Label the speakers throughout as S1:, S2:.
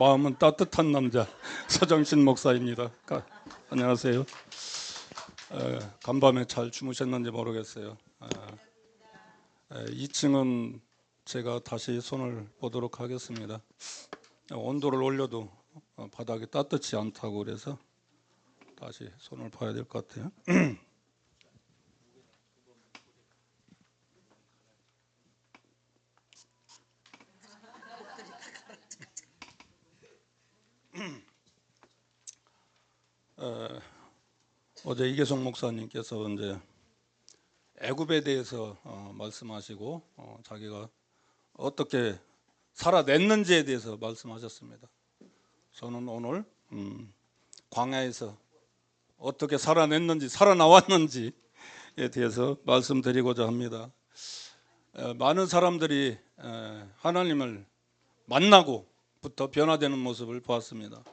S1: 마음은 따뜻한 남자 서정신 목사입니다. 안녕하세요. 간밤에 잘 주무셨는지 모르겠어요. 2층은 제가 다시 손을 보도록 하겠습니다. 온도를 올려도 바닥이 따뜻치 않다고 그래서 다시 손을 봐야 될 것 같아요. 어제 이계성 목사님께서 이제 애굽에 대해서 말씀하시고 자기가 어떻게 살아냈는지에 대해서 말씀하셨습니다. 저는 오늘 광야에서 어떻게 살아냈는지 살아나왔는지에 대해서 말씀드리고자 합니다. 많은 사람들이 하나님을 만나고부터 변화되는 모습을 보았습니다.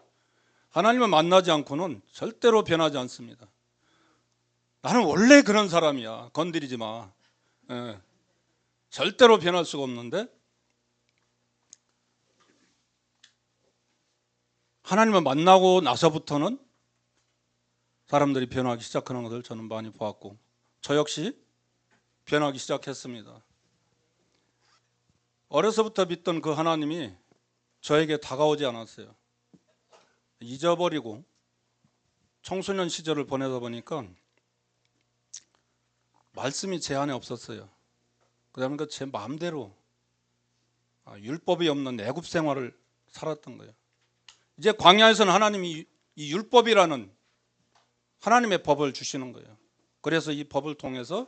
S1: 하나님을 만나지 않고는 절대로 변하지 않습니다. 나는 원래 그런 사람이야, 건드리지 마. 절대로 변할 수가 없는데 하나님을 만나고 나서부터는 사람들이 변하기 시작하는 것을 저는 많이 보았고 저 역시 변하기 시작했습니다. 어려서부터 믿던 그 하나님이 저에게 다가오지 않았어요. 잊어버리고 청소년 시절을 보내다 보니까 말씀이 제 안에 없었어요. 그다음에 제 마음대로 율법이 없는 애굽 생활을 살았던 거예요. 이제 광야에서는 하나님이 이 율법이라는 하나님의 법을 주시는 거예요. 그래서 이 법을 통해서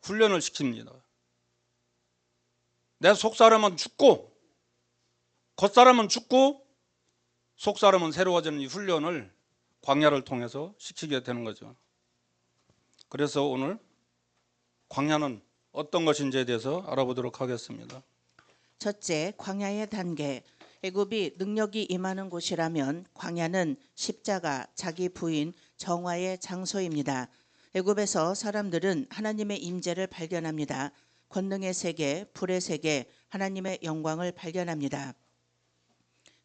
S1: 훈련을 시킵니다. 내 속사람은 죽고 겉사람은 죽고 속사람은 새로워지는 이 훈련을 광야를 통해서 시키게 되는 거죠. 그래서 오늘 광야는 어떤 것인지에 대해서 알아보도록 하겠습니다.
S2: 첫째, 광야의 단계. 애굽이 능력이 임하는 곳이라면 광야는 십자가, 자기 부인, 정화의 장소입니다. 애굽에서 사람들은 하나님의 임재를 발견합니다. 권능의 세계, 불의 세계, 하나님의 영광을 발견합니다.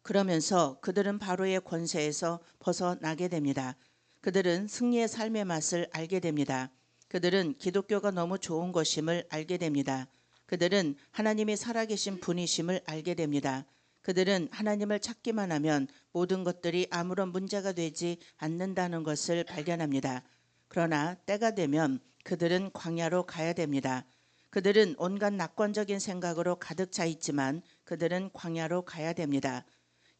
S2: 그러면서 그들은 바로의 권세에서 벗어나게 됩니다. 그들은 승리의 삶의 맛을 알게 됩니다. 그들은 기독교가 너무 좋은 것임을 알게 됩니다. 그들은 하나님이 살아계신 분이심을 알게 됩니다. 그들은 하나님을 찾기만 하면 모든 것들이 아무런 문제가 되지 않는다는 것을 발견합니다. 그러나 때가 되면 그들은 광야로 가야 됩니다. 그들은 온갖 낙관적인 생각으로 가득 차 있지만 그들은 광야로 가야 됩니다.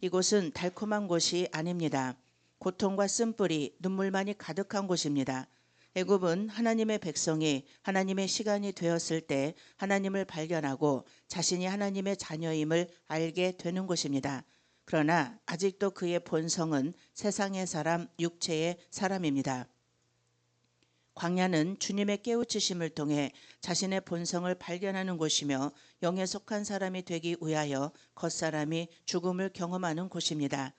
S2: 이곳은 달콤한 곳이 아닙니다. 고통과 쓴뿌리, 눈물만이 가득한 곳입니다. 애굽은 하나님의 백성이 하나님의 시간이 되었을 때 하나님을 발견하고 자신이 하나님의 자녀임을 알게 되는 곳입니다. 그러나 아직도 그의 본성은 세상의 사람, 육체의 사람입니다. 광야는 주님의 깨우치심을 통해 자신의 본성을 발견하는 곳이며 영에 속한 사람이 되기 위하여 겉사람이 죽음을 경험하는 곳입니다.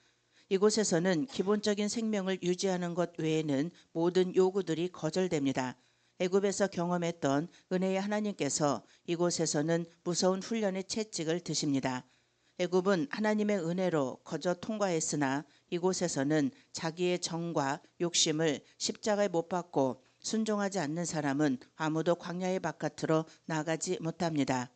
S2: 이곳에서는 기본적인 생명을 유지하는 것 외에는 모든 요구들이 거절됩니다. 애굽에서 경험했던 은혜의 하나님께서 이곳에서는 무서운 훈련의 채찍을 드십니다. 애굽은 하나님의 은혜로 거저 통과했으나 이곳에서는 자기의 정과 욕심을 십자가에 못 박고 순종하지 않는 사람은 아무도 광야의 바깥으로 나가지 못합니다.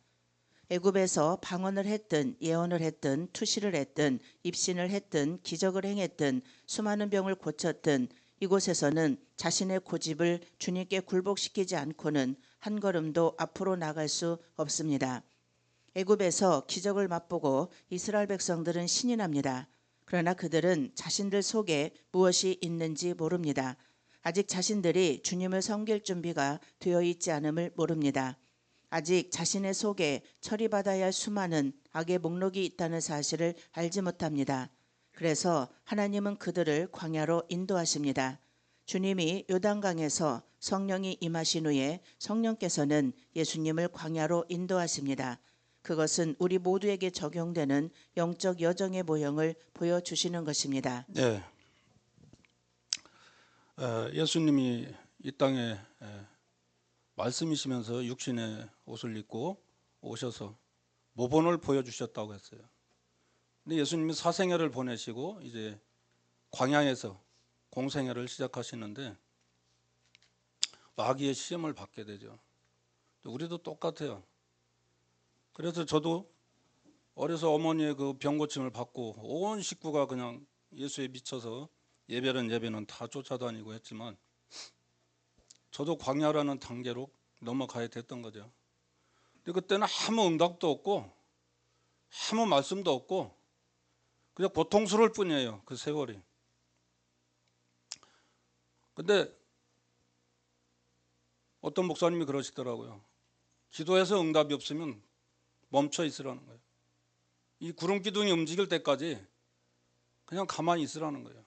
S2: 애굽에서 방언을 했든 예언을 했든 투시를 했든 입신을 했든 기적을 행했든 수많은 병을 고쳤든 이곳에서는 자신의 고집을 주님께 굴복시키지 않고는 한 걸음도 앞으로 나갈 수 없습니다. 애굽에서 기적을 맛보고 이스라엘 백성들은 신이 납니다. 그러나 그들은 자신들 속에 무엇이 있는지 모릅니다. 아직 자신들이 주님을 섬길 준비가 되어 있지 않음을 모릅니다. 아직 자신의 속에 처리받아야 할 수많은 악의 목록이 있다는 사실을 알지 못합니다. 그래서 하나님은 그들을 광야로 인도하십니다. 주님이 요단강에서 성령이 임하신 후에 성령께서는 예수님을 광야로 인도하십니다. 그것은 우리 모두에게 적용되는 영적 여정의 모형을 보여주시는 것입니다.
S1: 네, 예수님이 이 땅에 말씀이시면서 육신의 옷을 입고 오셔서 모본을 보여주셨다고 했어요. 근데 예수님이 사생애를 보내시고 이제 광야에서 공생애를 시작하시는데 마귀의 시험을 받게 되죠. 우리도 똑같아요. 그래서 저도 어려서 어머니의 그 병고침을 받고 온 식구가 그냥 예수에 미쳐서 예배는 다 쫓아다니고 했지만 저도 광야라는 단계로 넘어가야 됐던 거죠. 근데 그때는 아무 응답도 없고 아무 말씀도 없고 그냥 고통스러울 뿐이에요. 그 세월이. 근데 어떤 목사님이 그러시더라고요. 기도해서 응답이 없으면 멈춰 있으라는 거예요. 이 구름 기둥이 움직일 때까지 그냥 가만히 있으라는 거예요.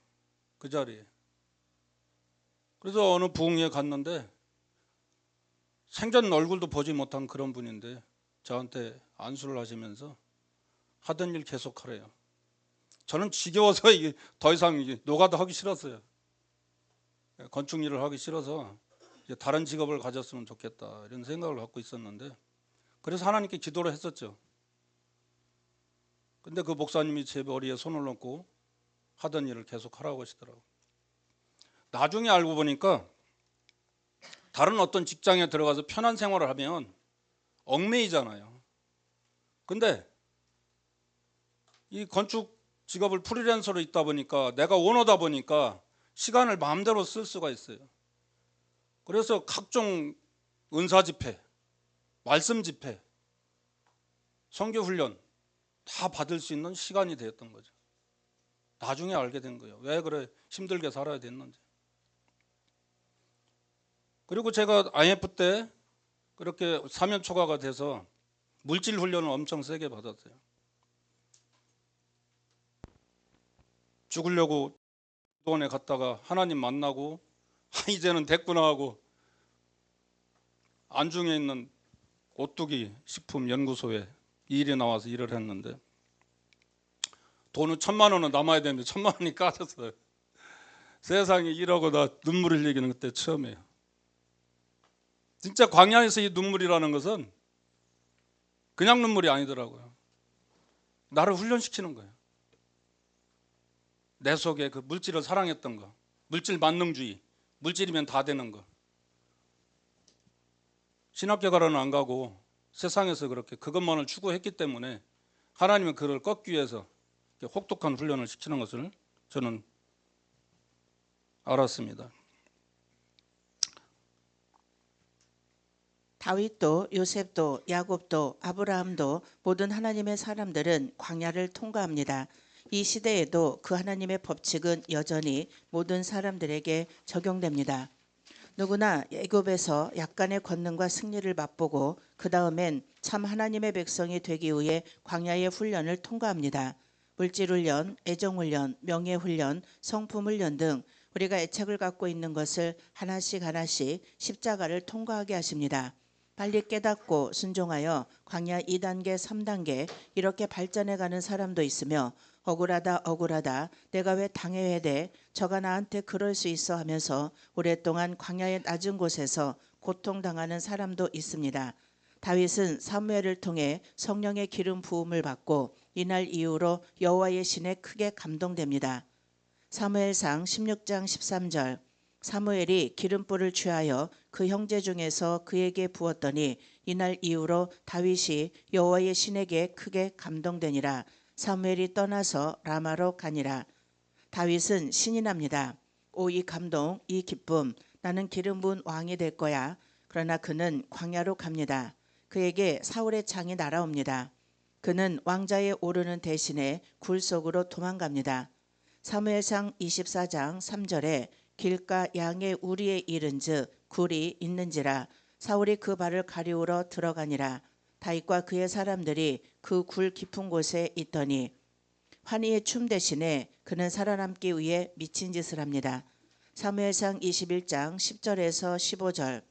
S1: 그 자리에. 그래서 어느 부흥회에 갔는데 생전 얼굴도 보지 못한 그런 분인데 저한테 안수를 하시면서 하던 일 계속 하래요. 저는 지겨워서 이게 더 이상 이게 노가다 하기 싫었어요. 건축 일을 하기 싫어서 이제 다른 직업을 가졌으면 좋겠다 이런 생각을 갖고 있었는데 그래서 하나님께 기도를 했었죠. 근데 그 목사님이 제 머리에 손을 얹고 하던 일을 계속 하라고 하시더라고요. 나중에 알고 보니까 다른 어떤 직장에 들어가서 편한 생활을 하면 얽매이잖아요. 근데 이 건축 직업을 프리랜서로 있다 보니까 내가 오너다 보니까 시간을 마음대로 쓸 수가 있어요. 그래서 각종 은사 집회, 말씀 집회, 선교 훈련 다 받을 수 있는 시간이 되었던 거죠. 나중에 알게 된 거예요. 왜 그래 힘들게 살아야 됐는지. 그리고 제가 IMF 때 그렇게 사면 초과가 돼서 물질 훈련을 엄청 세게 받았어요. 죽으려고 도원에 갔다가 하나님 만나고 이제는 됐구나 하고 안중에 있는 오뚜기 식품연구소에 일이 나와서 일을 했는데 돈은 1,000만 원은 남아야 되는데 1,000만 원이 까졌어요. 세상에 이러고 나 눈물 흘리기는 그때 처음이에요. 진짜 광야에서 이 눈물이라는 것은 그냥 눈물이 아니더라고요. 나를 훈련시키는 거예요. 내 속에 그 물질을 사랑했던 거, 물질 만능주의, 물질이면 다 되는 거. 신학교 가러는 안 가고 세상에서 그렇게 그것만을 추구했기 때문에 하나님은 그를 꺾기 위해서 혹독한 훈련을 시키는 것을 저는 알았습니다.
S2: 다윗도 요셉도 야곱도 아브라함도 모든 하나님의 사람들은 광야를 통과합니다. 이 시대에도 그 하나님의 법칙은 여전히 모든 사람들에게 적용됩니다. 누구나 애굽에서 약간의 권능과 승리를 맛보고 그 다음엔 참 하나님의 백성이 되기 위해 광야의 훈련을 통과합니다. 물질훈련, 애정훈련, 명예훈련, 성품훈련 등 우리가 애착을 갖고 있는 것을 하나씩 십자가를 통과하게 하십니다. 빨리 깨닫고 순종하여 광야 2단계, 3단계 이렇게 발전해가는 사람도 있으며 억울하다 내가 왜 당해야 돼 저가 나한테 그럴 수 있어 하면서 오랫동안 광야의 낮은 곳에서 고통당하는 사람도 있습니다. 다윗은 사무엘을 통해 성령의 기름 부음을 받고 이날 이후로 여호와의 신에 크게 감동됩니다. 사무엘상 16장 13절 사무엘이 기름불을 취하여 그 형제 중에서 그에게 부었더니 이날 이후로 다윗이 여호와의 신에게 크게 감동되니라. 사무엘이 떠나서 라마로 가니라. 다윗은 신이 납니다. 오, 이 감동, 이 기쁨, 나는 기름 부은 왕이 될 거야. 그러나 그는 광야로 갑니다. 그에게 사울의 창이 날아옵니다. 그는 왕자에 오르는 대신에 굴 속으로 도망갑니다. 사무엘상 24장 3절에 길가 양의 우리에 이른즉 굴이 있는지라 사울이 그 발을 가리우러 들어가니라. 다윗과 그의 사람들이 그 굴 깊은 곳에 있더니 환희의 춤 대신에 그는 살아남기 위해 미친 짓을 합니다. 사무엘상 21장 10절에서 15절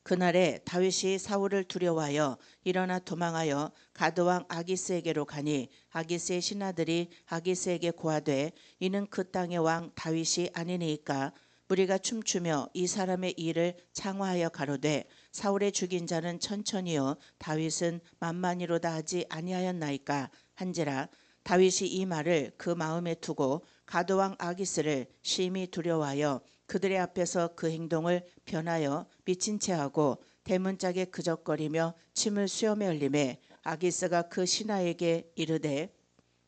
S2: 그날에 다윗이 사울을 두려워하여 일어나 도망하여 가드왕 아기스에게로 가니 아기스의 신하들이 아기스에게 고하되 이는 그 땅의 왕 다윗이 아니니까 무리가 춤추며 이 사람의 일을 창화하여 가로되 사울의 죽인 자는 천천히요 다윗은 만만히로다 하지 아니하였나이까 한지라 다윗이 이 말을 그 마음에 두고 가드왕 아기스를 심히 두려워하여 그들의 앞에서 그 행동을 변하여 미친 채 하고 대문짝에 그적거리며 침을 수염에 흘리매 아기스가 그 신하에게 이르되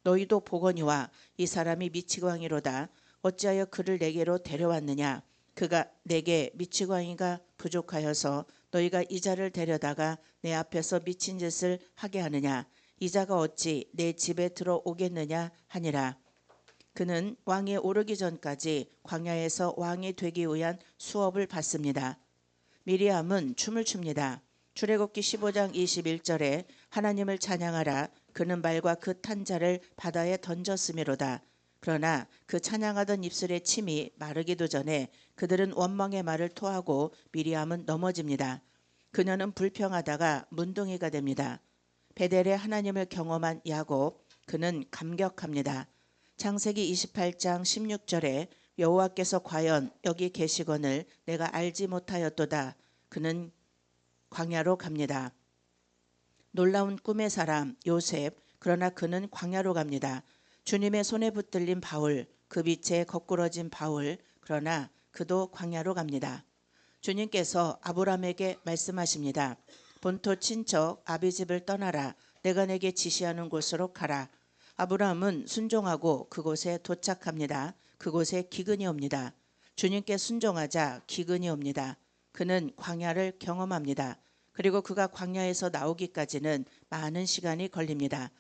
S2: 너희도 보거니와 이 사람이 미치광이로다. 어찌하여 그를 내게로 데려왔느냐. 그가 내게 미치광이가 부족하여서 너희가 이 자를 데려다가 내 앞에서 미친 짓을 하게 하느냐. 이 자가 어찌 내 집에 들어오겠느냐 하니라. 그는 왕에 오르기 전까지 광야에서 왕이 되기 위한 수업을 받습니다. 미리암은 춤을 춥니다. 출애굽기 15장 21절에 하나님을 찬양하라. 그는 말과 그 탄자를 바다에 던졌음이로다. 그러나 그 찬양하던 입술의 침이 마르기도 전에 그들은 원망의 말을 토하고 미리암은 넘어집니다. 그녀는 불평하다가 문둥이가 됩니다. 베델에 하나님을 경험한 야곱, 그는 감격합니다. 창세기 28장 16절에 여호와께서 과연 여기 계시거늘 내가 알지 못하였도다. 그는 광야로 갑니다. 놀라운 꿈의 사람 요셉, 그러나 그는 광야로 갑니다. 주님의 손에 붙들린 바울, 그 빛에 거꾸러진 바울, 그러나 그도 광야로 갑니다. 주님께서 아브라함에게 말씀하십니다. 본토 친척 아비집을 떠나라. 내가 내게 지시하는 곳으로 가라. 아브라함은 순종하고 그곳에 도착합니다. 그곳에 기근이 옵니다. 주님께 순종하자 기근이 옵니다. 그는 광야를 경험합니다. 그리고 그가 광야에서 나오기까지는 많은 시간이 걸립니다.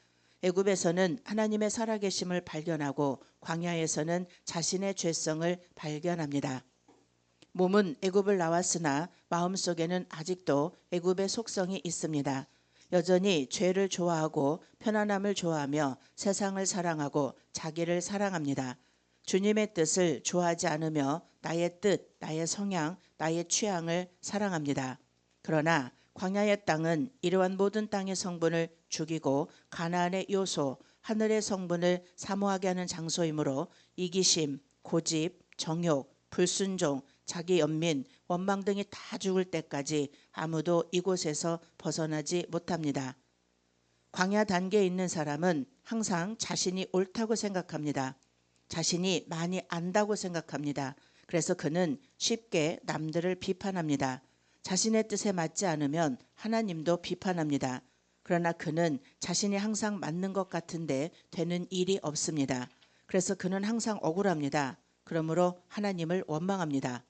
S2: 애굽에서는 하나님의 살아계심을 발견하고 광야에서는 자신의 죄성을 발견합니다. 몸은 애굽을 나왔으나 마음속에는 아직도 애굽의 속성이 있습니다. 여전히 죄를 좋아하고 편안함을 좋아하며 세상을 사랑하고 자기를 사랑합니다. 주님의 뜻을 좋아하지 않으며 나의 뜻, 나의 성향, 나의 취향을 사랑합니다. 그러나 광야의 땅은 이러한 모든 땅의 성분을 죽이고 가나안의 요소, 하늘의 성분을 사모하게 하는 장소이므로 이기심, 고집, 정욕, 불순종, 자기 연민, 원망 등이 다 죽을 때까지 아무도 이곳에서 벗어나지 못합니다. 광야 단계에 있는 사람은 항상 자신이 옳다고 생각합니다. 자신이 많이 안다고 생각합니다. 그래서 그는 쉽게 남들을 비판합니다. 자신의 뜻에 맞지 않으면 하나님도 비판합니다. 그러나 그는 자신이 항상 맞는 것 같은데 되는 일이 없습니다. 그래서 그는 항상 억울합니다. 그러므로 하나님을 원망합니다.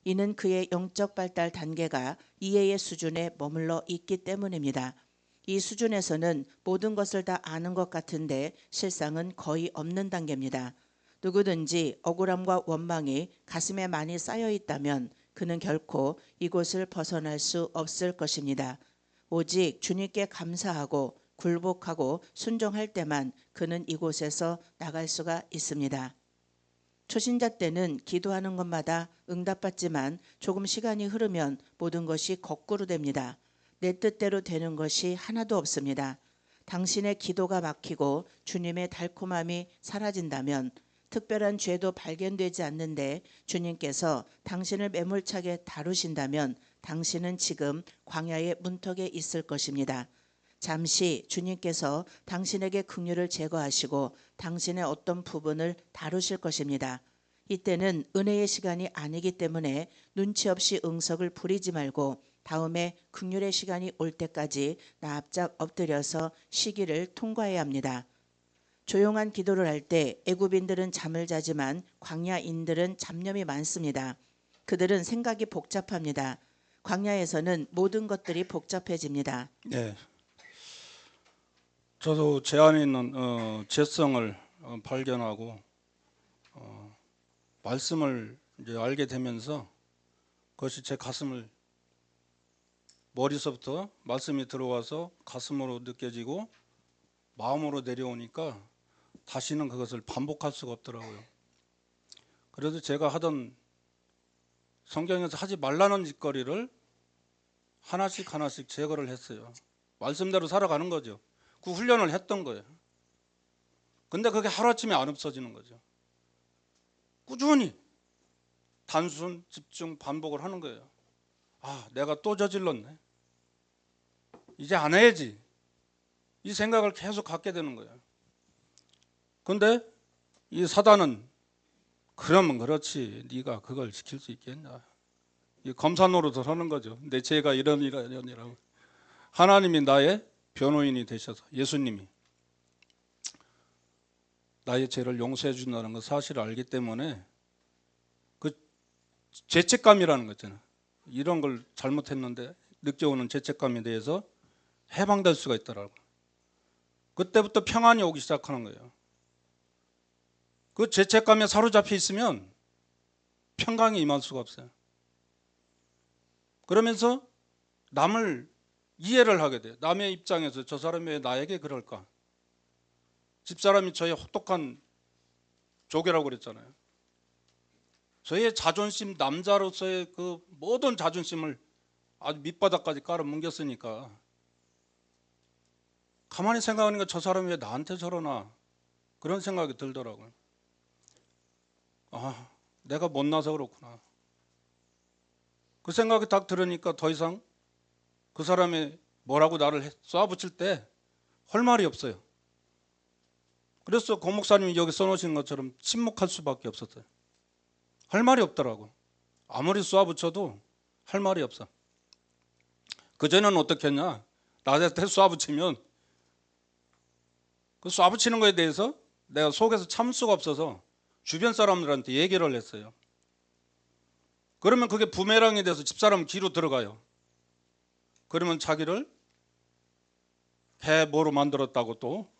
S2: 이는 그의 영적 발달 단계가 이해의 수준에 머물러 있기 때문입니다. 이 수준에서는 모든 것을 다 아는 것 같은데 실상은 거의 없는 단계입니다. 누구든지 억울함과 원망이 가슴에 많이 쌓여 있다면 그는 결코 이곳을 벗어날 수 없을 것입니다. 오직 주님께 감사하고 굴복하고 순종할 때만 그는 이곳에서 나갈 수가 있습니다. 초신자 때는 기도하는 것마다 응답받지만 조금 시간이 흐르면 모든 것이 거꾸로 됩니다. 내 뜻대로 되는 것이 하나도 없습니다. 당신의 기도가 막히고 주님의 달콤함이 사라진다면 특별한 죄도 발견되지 않는데 주님께서 당신을 매몰차게 다루신다면 당신은 지금 광야의 문턱에 있을 것입니다. 잠시 주님께서 당신에게 긍휼을 제거하시고 당신의 어떤 부분을 다루실 것입니다. 이때는 은혜의 시간이 아니기 때문에 눈치 없이 응석을 부리지 말고 다음에 긍휼의 시간이 올 때까지 납작 엎드려서 시기를 통과해야 합니다. 조용한 기도를 할 때 애굽인들은 잠을 자지만 광야인들은 잡념이 많습니다. 그들은 생각이 복잡합니다. 광야에서는 모든 것들이 복잡해집니다.
S1: 네, 저도 제 안에 있는 죄성을 발견하고 말씀을 이제 알게 되면서 그것이 제 가슴을 머리서부터 말씀이 들어와서 가슴으로 느껴지고 마음으로 내려오니까 다시는 그것을 반복할 수가 없더라고요. 그래서 제가 하던 성경에서 하지 말라는 짓거리를 하나씩 제거를 했어요. 말씀대로 살아가는 거죠. 그 훈련을 했던 거예요. 근데 그게 하루아침에 안 없어지는 거죠. 꾸준히 단순, 집중, 반복을 하는 거예요. 아, 내가 또 저질렀네. 이제 안 해야지. 이 생각을 계속 갖게 되는 거예요. 근데 이 사단은 그러면 그렇지, 네가 그걸 지킬 수 있겠냐, 이 검사 노릇을 하는 거죠. 내 죄가 이러니라고. 하나님이 나의 변호인이 되셔서, 예수님이 나의 죄를 용서해 준다는 그 사실을 알기 때문에 그 죄책감이라는 거 있잖아요. 이런 걸 잘못했는데 느껴오는 죄책감에 대해서 해방될 수가 있더라고요. 그때부터 평안이 오기 시작하는 거예요. 그 죄책감에 사로잡혀 있으면 평강이 임할 수가 없어요. 그러면서 남을 이해를 하게 돼요. 남의 입장에서 저 사람이 왜 나에게 그럴까? 집사람이 저의 혹독한 조교라고 그랬잖아요. 저의 자존심, 남자로서의 그 모든 자존심을 아주 밑바닥까지 깔아뭉갰으니까 가만히 생각하니까 저 사람이 왜 나한테 저러나, 그런 생각이 들더라고요. 아, 내가 못나서 그렇구나. 그 생각이 딱 들으니까 더 이상 그 사람이 뭐라고 나를 쏴붙일 때 할 말이 없어요. 그래서 고 목사님이 여기 써놓으신 것처럼 침묵할 수밖에 없었어요. 할 말이 없더라고. 아무리 쏴붙여도 할 말이 없어. 그전에는 어떻게 했냐, 나한테 쏴붙이면 그 쏴붙이는 거에 대해서 내가 속에서 참을 수가 없어서 주변 사람들한테 얘기를 했어요. 그러면 그게 부메랑이 돼서 집사람 귀로 들어가요. 그러면 자기를 해뭐로 만들었다고 또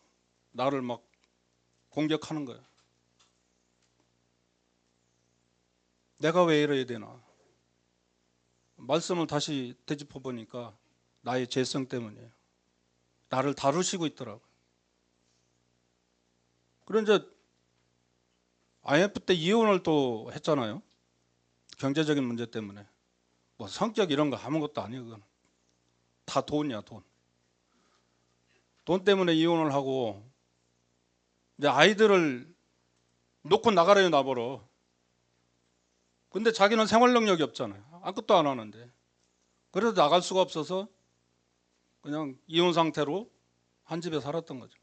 S1: 나를 막 공격하는 거예요. 내가 왜 이래야 되나? 말씀을 다시 되짚어 보니까 나의 죄성 때문이에요. 나를 다루시고 있더라고요. 그런데 이제 IMF 때 이혼을 또 했잖아요. 경제적인 문제 때문에. 뭐 성격 이런 거 아무것도 아니에요. 그건 다 돈이야, 돈. 돈 때문에 이혼을 하고 이제 아이들을 놓고 나가래요, 나보러. 근데 자기는 생활 능력이 없잖아요. 아무것도 안 하는데. 그래도 나갈 수가 없어서 그냥 이혼 상태로 한 집에 살았던 거죠.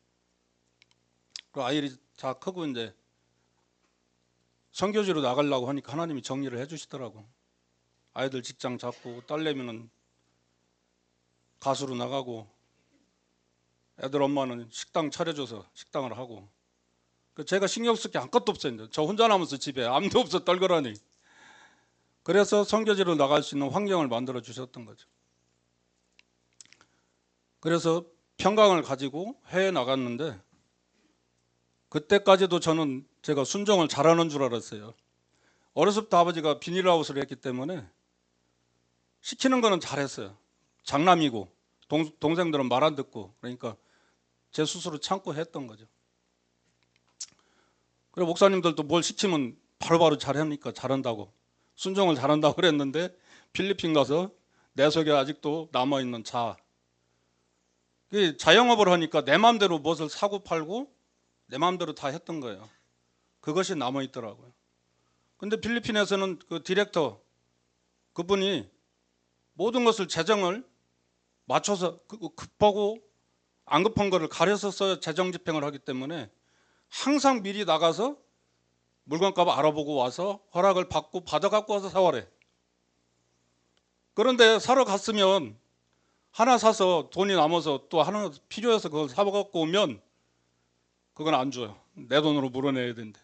S1: 그 아이들이 다 크고 이제 선교지로 나가려고 하니까 하나님이 정리를 해주시더라고. 아이들 직장 잡고, 딸내미는 가수로 나가고, 애들 엄마는 식당 차려줘서 식당을 하고. 제가 신경 쓸 게 아무것도 없어요. 저 혼자 남아서 집에 아무도 없어 떨거라니. 그래서 선교지로 나갈 수 있는 환경을 만들어 주셨던 거죠. 그래서 평강을 가지고 해외에 나갔는데, 그때까지도 저는 제가 순종을 잘하는 줄 알았어요. 어렸을 때 아버지가 비닐하우스를 했기 때문에 시키는 거는 잘했어요. 장남이고 동생들은 말 안 듣고, 그러니까 제 스스로 참고 했던 거죠. 그리고 목사님들도 뭘 시키면 바로바로 잘하니까 잘한다고, 순종을 잘한다고 그랬는데, 필리핀 가서 내 속에 아직도 남아있는 자영업을 하니까 내 마음대로 무엇을 사고 팔고 내 마음대로 다 했던 거예요. 그것이 남아있더라고요. 근데 필리핀에서는 그 디렉터, 그분이 모든 것을 재정을 맞춰서 급하고 안 급한 거를 가려서 써야 재정 집행을 하기 때문에 항상 미리 나가서 물건값 알아보고 와서 허락을 받고 받아갖고 와서 사와래. 그런데 사러 갔으면 하나 사서 돈이 남아서 또 하나 필요해서 그걸 사갖고 오면 그건 안 줘요. 내 돈으로 물어내야 된대.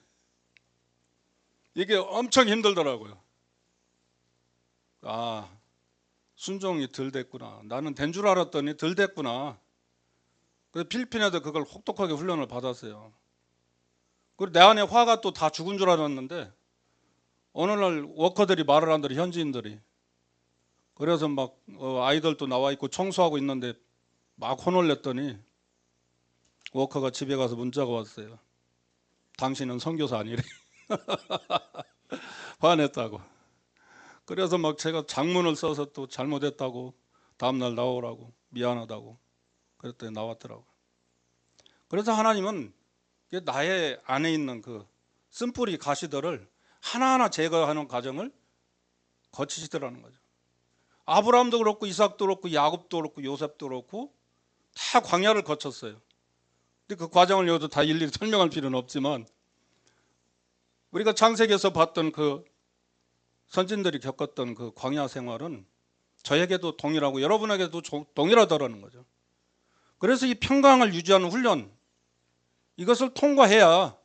S1: 이게 엄청 힘들더라고요. 아, 순종이 덜 됐구나. 나는 된 줄 알았더니 덜 됐구나. 그래서 필리핀에도 그걸 혹독하게 훈련을 받았어요. 그리고 내 안에 화가 또 다 죽은 줄 알았는데, 어느 날 워커들이 말을 안 들어, 현지인들이. 그래서 막 아이들도 나와 있고 청소하고 있는데 막 혼을 냈더니 워커가 집에 가서 문자가 왔어요. 당신은 선교사 아니래. 화냈다고. 그래서 막 제가 장문을 써서 또 잘못했다고, 다음날 나오라고, 미안하다고 그랬더니 나왔더라고요. 그래서 하나님은 나의 안에 있는 그 쓴뿌리 가시들을 하나하나 제거하는 과정을 거치시더라는 거죠. 아브라함도 그렇고 이삭도 그렇고 야곱도 그렇고 요셉도 그렇고 다 광야를 거쳤어요. 근데 그 과정을 여기서 다 일일이 설명할 필요는 없지만 우리가 창세기에서 봤던 그 선진들이 겪었던 그 광야 생활은 저에게도 동일하고 여러분에게도 동일하다라는 거죠. 그래서 이 평강을 유지하는 훈련, 이것을 통과해야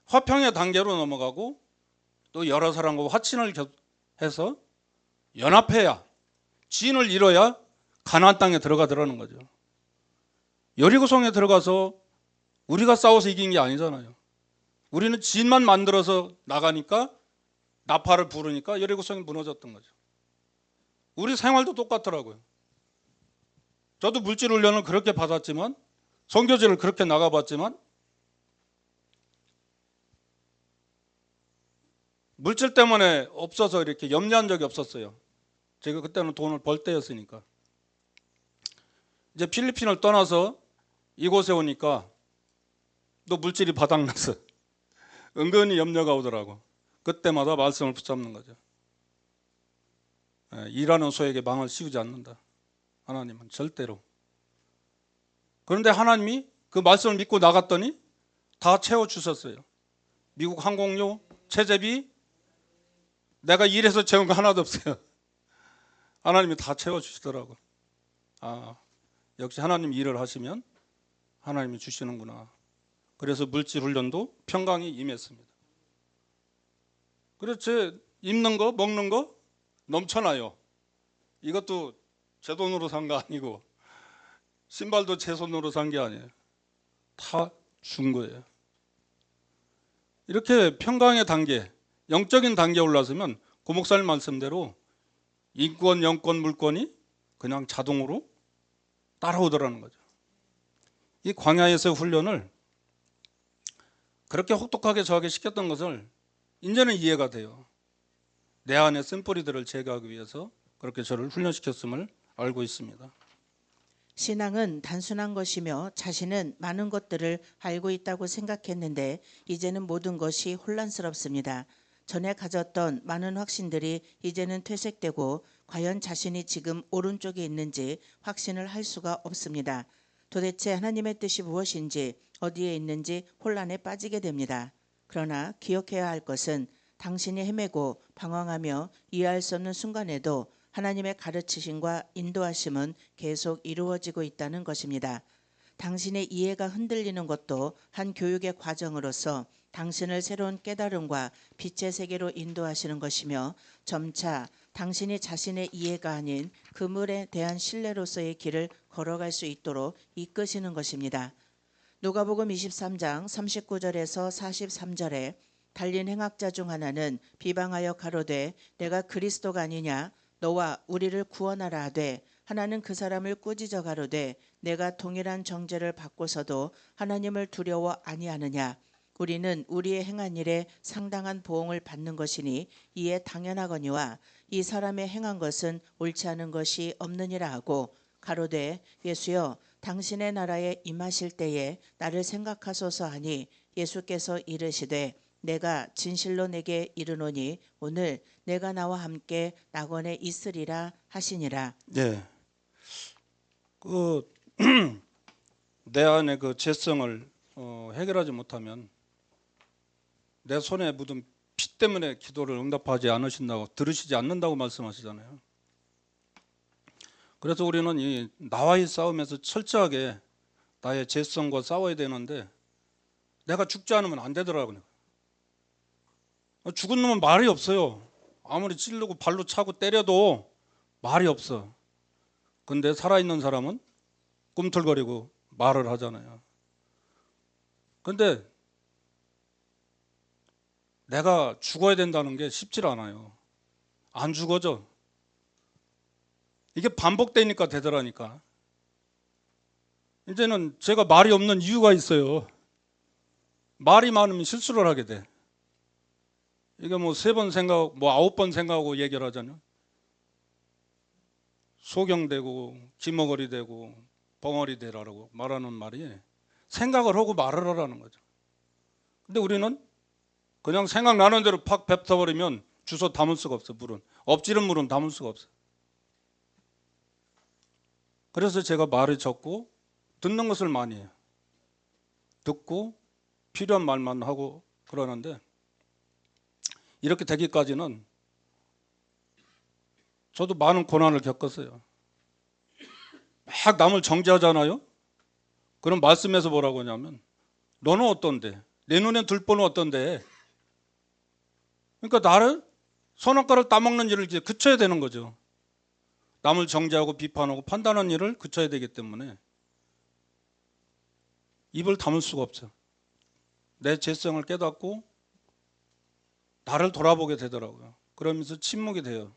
S1: 화평의 단계로 넘어가고 또 여러 사람과 화친을 해서 연합해야, 지인을 이뤄야 가나안 땅에 들어가더라는 거죠. 여리고성에 들어가서 우리가 싸워서 이긴 게 아니잖아요. 우리는 지인만 만들어서 나가니까 나팔을 부르니까 여리고성이 무너졌던 거죠. 우리 생활도 똑같더라고요. 저도 물질 훈련을 그렇게 받았지만, 선교지를 그렇게 나가봤지만 물질 때문에 없어서 이렇게 염려한 적이 없었어요. 제가 그때는 돈을 벌 때였으니까. 이제 필리핀을 떠나서 이곳에 오니까 또 물질이 바닥나서 은근히 염려가 오더라고. 그때마다 말씀을 붙잡는 거죠. 일하는 소에게 망을 씌우지 않는다. 하나님은 절대로. 그런데 하나님이 그 말씀을 믿고 나갔더니 다 채워주셨어요. 미국 항공료, 체제비, 내가 일해서 채운 거 하나도 없어요. 하나님이 다 채워주시더라고. 아, 역시 하나님 일을 하시면 하나님이 주시는구나. 그래서 물질 훈련도 평강이 임했습니다. 그래서 제 입는 거, 먹는 거 넘쳐나요. 이것도 제 돈으로 산 거 아니고 신발도 제 손으로 산 게 아니에요. 다 준 거예요. 이렇게 평강의 단계, 영적인 단계에 올라서면 고 목사님 말씀대로 인권, 영권, 물권이 그냥 자동으로 따라오더라는 거죠. 이 광야에서의 훈련을 그렇게 혹독하게 저하게 시켰던 것을 이제는 이해가 돼요. 내 안의 쓴뿌리들을 제거하기 위해서 그렇게 저를 훈련시켰음을 알고 있습니다.
S2: 신앙은 단순한 것이며 자신은 많은 것들을 알고 있다고 생각했는데 이제는 모든 것이 혼란스럽습니다. 전에 가졌던 많은 확신들이 이제는 퇴색되고 과연 자신이 지금 오른쪽에 있는지 확신을 할 수가 없습니다. 도대체 하나님의 뜻이 무엇인지 어디에 있는지 혼란에 빠지게 됩니다. 그러나 기억해야 할 것은 당신이 헤매고 방황하며 이해할 수 없는 순간에도 하나님의 가르치심과 인도하심은 계속 이루어지고 있다는 것입니다. 당신의 이해가 흔들리는 것도 한 교육의 과정으로서 당신을 새로운 깨달음과 빛의 세계로 인도하시는 것이며 점차 당신이 자신의 이해가 아닌 그물에 대한 신뢰로서의 길을 걸어갈 수 있도록 이끄시는 것입니다. 누가복음 23장 39절에서 43절에 달린 행악자 중 하나는 비방하여 가로되 내가 그리스도가 아니냐 너와 우리를 구원하라 하되 하나는 그 사람을 꾸짖어 가로되 내가 동일한 정죄를 받고서도 하나님을 두려워 아니하느냐 우리는 우리의 행한 일에 상당한 보응을 받는 것이니 이에 당연하거니와 이 사람의 행한 것은 옳지 않은 것이 없느니라 하고 가로되 예수여 당신의 나라에 임하실 때에 나를 생각하소서 하니 예수께서 이르시되 내가 진실로 내게 이르노니 오늘 내가 나와 함께 낙원에 있으리라 하시니라.
S1: 네. 내 안의 그 죄성을 해결하지 못하면 내 손에 묻은 피 때문에 기도를 응답하지 않으신다고 들으시지 않는다고 말씀하시잖아요. 그래서 우리는 이 나와의 싸움에서 철저하게 나의 죄성과 싸워야 되는데 내가 죽지 않으면 안 되더라고요. 죽은 놈은 말이 없어요. 아무리 찌르고 발로 차고 때려도 말이 없어. 근데 살아있는 사람은 꿈틀거리고 말을 하잖아요. 근데 내가 죽어야 된다는 게 쉽지 않아요. 안 죽어져. 이게 반복되니까 되더라니까. 이제는 제가 말이 없는 이유가 있어요. 말이 많으면 실수를 하게 돼. 이게 뭐 3번 생각, 뭐 9번 생각하고 얘기를 하잖아요. 소경되고 기머거리 되고 벙어리 되라고 말하는 말이 생각을 하고 말을 하라는 거죠. 근데 우리는 그냥 생각나는 대로 팍 뱉어버리면 주워 담을 수가 없어. 물은 엎지른 물은 담을 수가 없어. 그래서 제가 말이 적고 듣는 것을 많이 해요. 듣고 필요한 말만 하고 그러는데 이렇게 되기까지는 저도 많은 고난을 겪었어요. 막 남을 정죄하잖아요. 그럼 말씀에서 뭐라고 하냐면 너는 어떤데? 내 눈엔 들보는 어떤데? 그러니까 나를 선악과를 따먹는 일을 이제 그쳐야 되는 거죠. 남을 정죄하고 비판하고 판단하는 일을 그쳐야 되기 때문에 입을 다물 수가 없죠. 내 죄성을 깨닫고 나를 돌아보게 되더라고요. 그러면서 침묵이 돼요.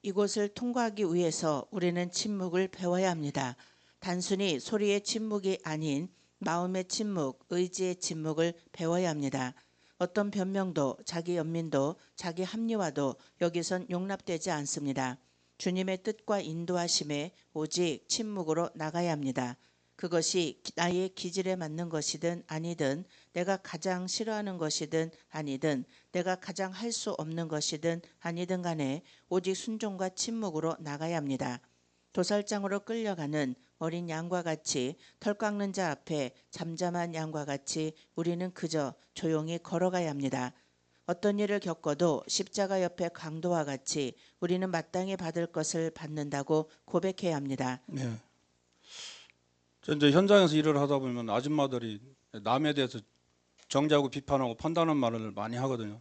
S2: 이곳을 통과하기 위해서 우리는 침묵을 배워야 합니다. 단순히 소리의 침묵이 아닌 마음의 침묵, 의지의 침묵을 배워야 합니다. 어떤 변명도 자기 연민도 자기 합리화도 여기선 용납되지 않습니다. 주님의 뜻과 인도하심에 오직 침묵으로 나가야 합니다. 그것이 나의 기질에 맞는 것이든 아니든 내가 가장 싫어하는 것이든 아니든 내가 가장 할 수 없는 것이든 아니든 간에 오직 순종과 침묵으로 나가야 합니다. 도살장으로 끌려가는 어린 양과 같이 털 깎는 자 앞에 잠잠한 양과 같이 우리는 그저 조용히 걸어가야 합니다. 어떤 일을 겪어도 십자가 옆에 강도와 같이 우리는 마땅히 받을 것을 받는다고 고백해야 합니다.
S1: 네. 저 이제 현장에서 일을 하다 보면 아줌마들이 남에 대해서 정죄하고 비판하고 판단하는 말을 많이 하거든요.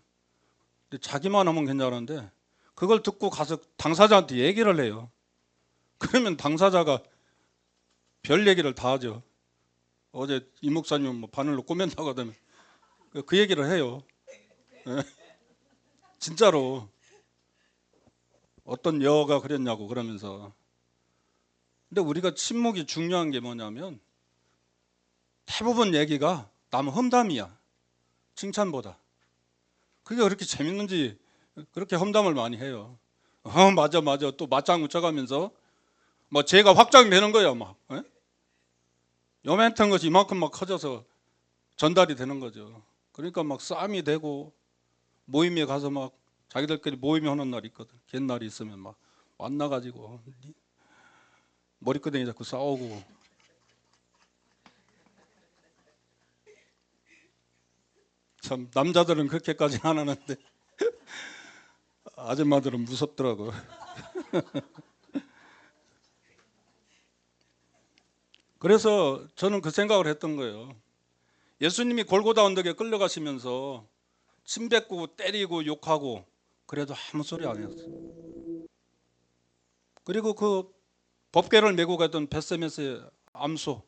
S1: 근데 자기만 하면 괜찮은데 그걸 듣고 가서 당사자한테 얘기를 해요. 그러면 당사자가 별 얘기를 다 하죠. 어제 이 목사님 뭐 바늘로 꼬맨다고 하더니 그 얘기를 해요. 예. 진짜로 어떤 여가 그랬냐고 그러면서. 근데 우리가 침묵이 중요한 게 뭐냐면 대부분 얘기가 남 험담이야. 칭찬보다. 그게 그렇게 재밌는지 그렇게 험담을 많이 해요. 맞아 맞아 또 맞장구 쳐가면서 뭐 죄가 확장되는 거야 막. 예? 요만한 것이 이만큼 막 커져서 전달이 되는 거죠. 그러니까 막 싸움이 되고 모임에 가서 막 자기들끼리 모임이 하는 날이 있거든. 옛날이 있으면 막 만나가지고 머리끄댕이 잡고 싸우고. 참 남자들은 그렇게까지는 안 하는데 아줌마들은 무섭더라고. 그래서 저는 그 생각을 했던 거예요. 예수님이 골고다 언덕에 끌려가시면서 침 뱉고 때리고 욕하고 그래도 아무 소리 안 했어요. 그리고 그 법궤를 메고 가던 벳세메스의 암소,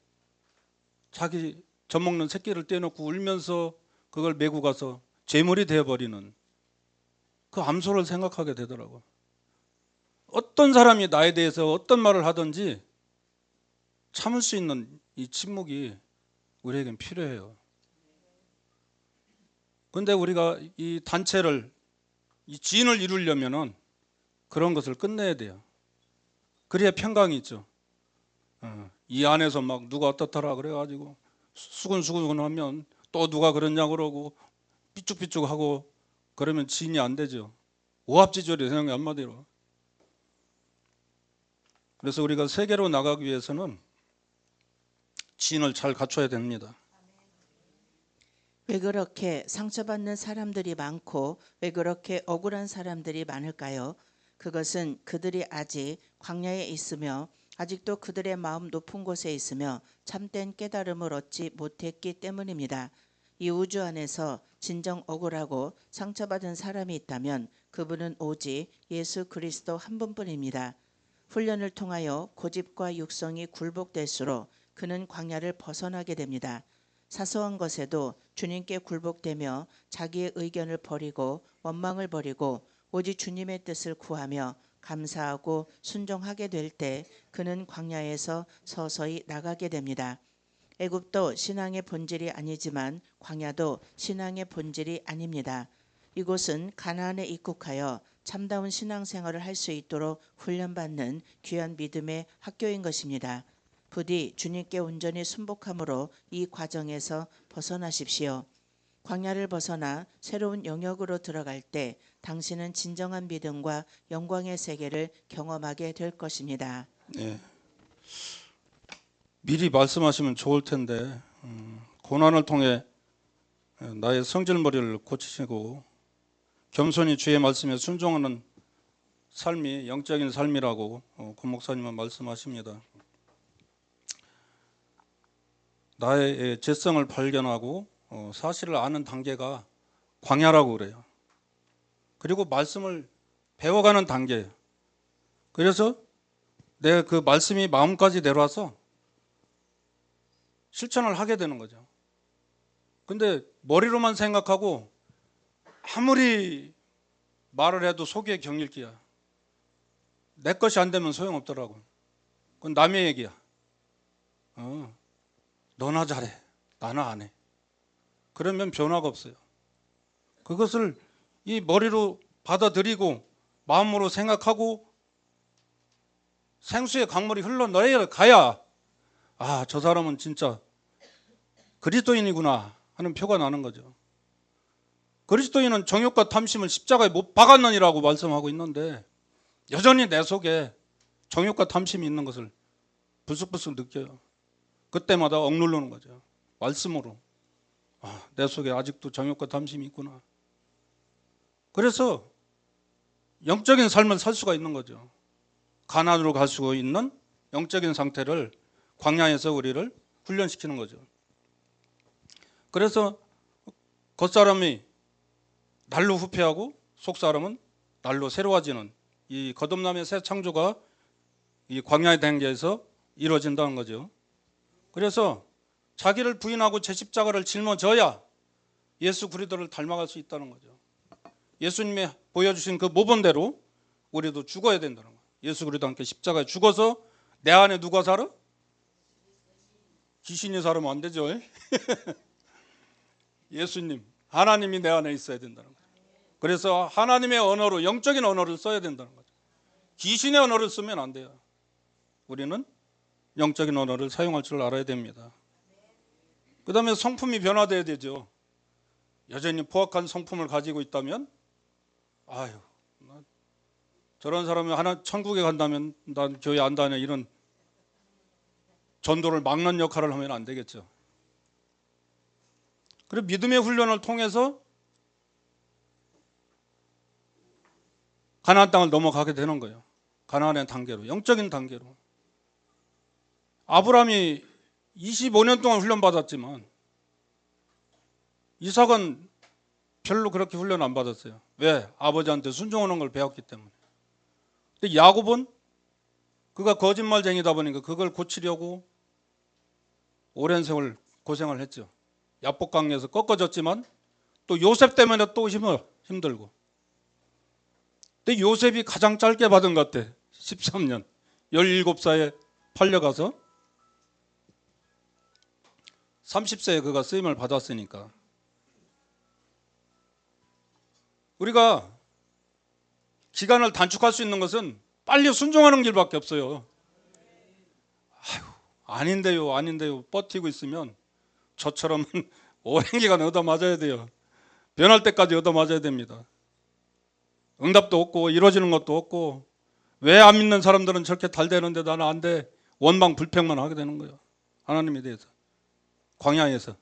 S1: 자기 젖먹는 새끼를 떼놓고 울면서 그걸 메고 가서 제물이 되어버리는 그 암소를 생각하게 되더라고요. 어떤 사람이 나에 대해서 어떤 말을 하든지 참을 수 있는 이 침묵이 우리에겐 필요해요. 그런데 우리가 이 단체를, 이 지인을 이루려면은 그런 것을 끝내야 돼요. 그래야 평강이 있죠. 이 안에서 막 누가 어떻더라 그래가지고 수근수근 하면 또 누가 그러냐 그러고 삐죽삐죽하고 그러면 지인이 안 되죠. 오합지졸이 되는 게 한마디로. 그래서 우리가 세계로 나가기 위해서는 지인을 잘 갖춰야 됩니다.
S2: 왜 그렇게 상처받는 사람들이 많고 왜 그렇게 억울한 사람들이 많을까요? 그것은 그들이 아직 광야에 있으며 아직도 그들의 마음 높은 곳에 있으며 참된 깨달음을 얻지 못했기 때문입니다. 이 우주 안에서 진정 억울하고 상처받은 사람이 있다면 그분은 오직 예수 그리스도 한 분뿐입니다. 훈련을 통하여 고집과 육성이 굴복될수록 그는 광야를 벗어나게 됩니다. 사소한 것에도 주님께 굴복되며 자기의 의견을 버리고 원망을 버리고 오직 주님의 뜻을 구하며 감사하고 순종하게 될 때 그는 광야에서 서서히 나가게 됩니다. 애굽도 신앙의 본질이 아니지만 광야도 신앙의 본질이 아닙니다. 이곳은 가나안에 입국하여 참다운 신앙생활을 할 수 있도록 훈련받는 귀한 믿음의 학교인 것입니다. 부디 주님께 온전히 순복함으로 이 과정에서 벗어나십시오. 광야를 벗어나 새로운 영역으로 들어갈 때 당신은 진정한 믿음과 영광의 세계를 경험하게 될 것입니다.
S1: 네. 미리 말씀하시면 좋을 텐데 고난을 통해 나의 성질머리를 고치시고 겸손히 주의 말씀에 순종하는 삶이 영적인 삶이라고 고 목사님은 말씀하십니다. 나의 죄성을 발견하고 사실을 아는 단계가 광야라고 그래요. 그리고 말씀을 배워가는 단계예요. 그래서 내가 그 말씀이 마음까지 내려와서 실천을 하게 되는 거죠. 근데 머리로만 생각하고 아무리 말을 해도 속에 경일기야. 내 것이 안 되면 소용없더라고. 그건 남의 얘기야. 너나 잘해. 나는 안 해. 그러면 변화가 없어요. 그것을 이 머리로 받아들이고 마음으로 생각하고 생수의 강물이 흘러내려가야 저 사람은 진짜 그리스도인이구나 하는 표가 나는 거죠. 그리스도인은 정욕과 탐심을 십자가에 못 박았느니라고 말씀하고 있는데 여전히 내 속에 정욕과 탐심이 있는 것을 불쑥불쑥 느껴요. 그때마다 억누르는 거죠. 말씀으로. 내 속에 아직도 정욕과 탐심이 있구나. 그래서 영적인 삶을 살 수가 있는 거죠. 가나안으로 갈 수 있는 영적인 상태를 광야에서 우리를 훈련시키는 거죠. 그래서 겉사람이 날로 후패하고 속사람은 날로 새로워지는 이 거듭남의 새 창조가 이 광야의 단계에서 이루어진다는 거죠. 그래서 자기를 부인하고 제 십자가를 짊어져야 예수 그리스도를 닮아갈 수 있다는 거죠. 예수님이 보여주신 그 모본대로 우리도 죽어야 된다는 거예요. 예수 그리스도와 함께 십자가에 죽어서 내 안에 누가 살아? 귀신이 살면 안 되죠. 예수님, 하나님이 내 안에 있어야 된다는 거죠. 그래서 하나님의 언어로, 영적인 언어를 써야 된다는 거죠. 귀신의 언어를 쓰면 안 돼요. 우리는 영적인 언어를 사용할 줄 알아야 됩니다. 그 다음에 성품이 변화돼야 되죠. 여전히 포악한 성품을 가지고 있다면 저런 사람이 천국에 간다면 난 교회 안 다녀 이런 전도를 막는 역할을 하면 안 되겠죠. 그리고 믿음의 훈련을 통해서 가나안 땅을 넘어가게 되는 거예요. 가나안의 단계로, 영적인 단계로. 아브라함이 25년 동안 훈련받았지만 이삭은 별로 그렇게 훈련 안 받았어요. 왜? 아버지한테 순종하는 걸 배웠기 때문에. 근데 야곱은 그가 거짓말쟁이다 보니까 그걸 고치려고 오랜 세월 고생을 했죠. 야복강에서 꺾어졌지만 또 요셉 때문에 또 힘들고. 근데 요셉이 가장 짧게 받은 것 같아. 13년. 17살에 팔려가서 30세에 그가 쓰임을 받았으니까. 우리가 기간을 단축할 수 있는 것은 빨리 순종하는 길밖에 없어요. 아닌데요 버티고 있으면 저처럼 오랜 기간 얻어맞아야 돼요. 변할 때까지 얻어맞아야 됩니다. 응답도 없고 이루어지는 것도 없고 왜 안 믿는 사람들은 저렇게 달대는데 나는 안 돼. 원망 불평만 하게 되는 거예요. 하나님에 대해서. 광야에서.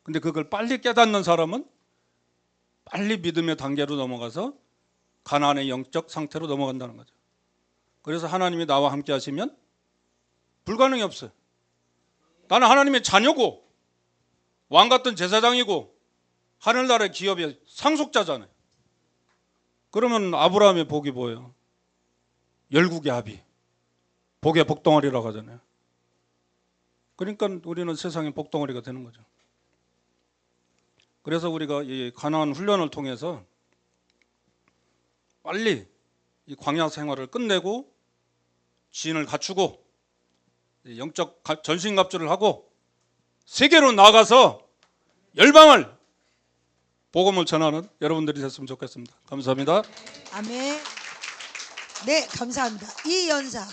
S1: 근데 그걸 빨리 깨닫는 사람은 빨리 믿음의 단계로 넘어가서 가나안의 영적 상태로 넘어간다는 거죠. 그래서 하나님이 나와 함께 하시면 불가능이 없어요. 나는 하나님의 자녀고 왕 같은 제사장이고 하늘나라의 기업의 상속자잖아요. 그러면 아브라함의 복이 뭐예요? 열국의 아비, 복의 복덩어리라고 하잖아요. 그러니까 우리는 세상의 복덩어리가 되는 거죠. 그래서 우리가 이 가나안 훈련을 통해서 빨리 이 광야 생활을 끝내고 지인을 갖추고 영적 전신갑주를 하고 세계로 나가서 열방을 복음을 전하는 여러분들이 됐으면 좋겠습니다. 감사합니다.
S3: 아멘. 네, 감사합니다. 이 연사